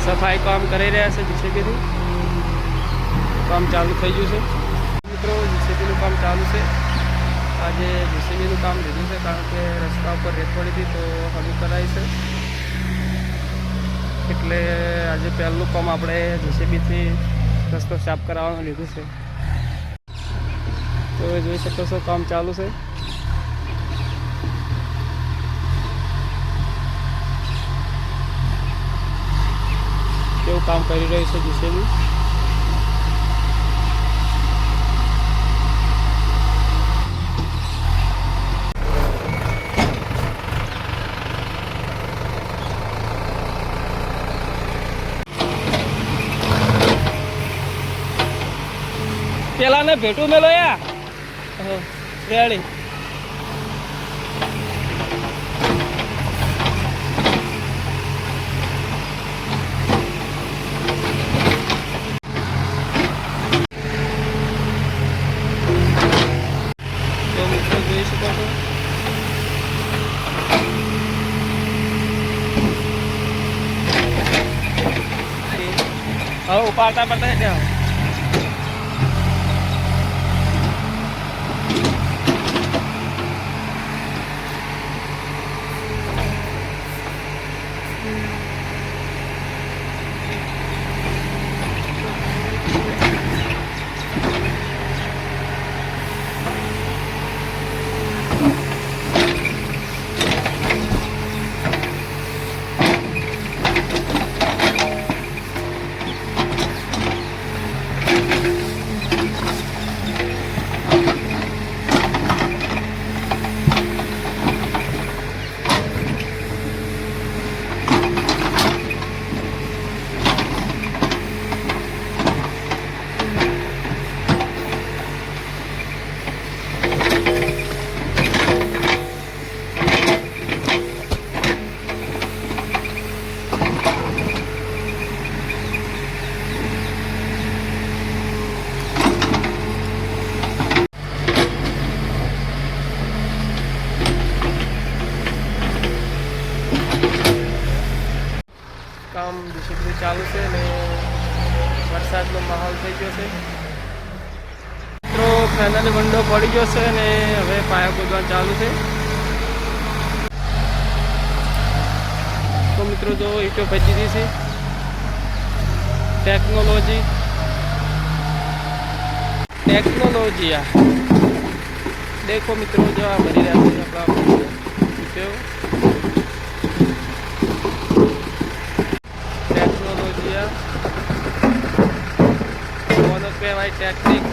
સફાઈ કામ કરી રહ્યા છે જીસીબીથી. કામ ચાલુ થઈ ગયું છે મિત્રો. જીસીબીનું કામ ચાલુ છે. આજે જીસીબીનું કામ લીધું છે કારણ કે રસ્તા ઉપર રેત પડી હતી તો હજુ કરાય છે. એટલે આજે પહેલું કામ આપણે જીસીબીથી રસ્તો સાફ કરાવવાનું લીધું છે. તો જોઈ શકો છો કામ ચાલુ છે. કેવું કામ કરી રહ્યું છે જીસીબી. પેલા ને ભેટું મેલો યા રેડી. તો મિત્રો જોઈ શકો છો હવે ઉપાડતા પડતા ત્યાં કામ જીસીબી ચાલુ છે ને વરસાદનો માહોલ થઈ ગયો છે મિત્રો. ફાઇનલી વંડો પડી ગયો છે ને હવે પાયા ખોદવાનું ચાલુ છે. તો મિત્રો જો ઈંટો ભજી દીધી છે. ટેકનોલોજી આ દેખો મિત્રો જો આ ભરી રહ્યા છે આપણા ઈંટો. ટેકનોલોજી કોનો કહેવાય ટેકનિક.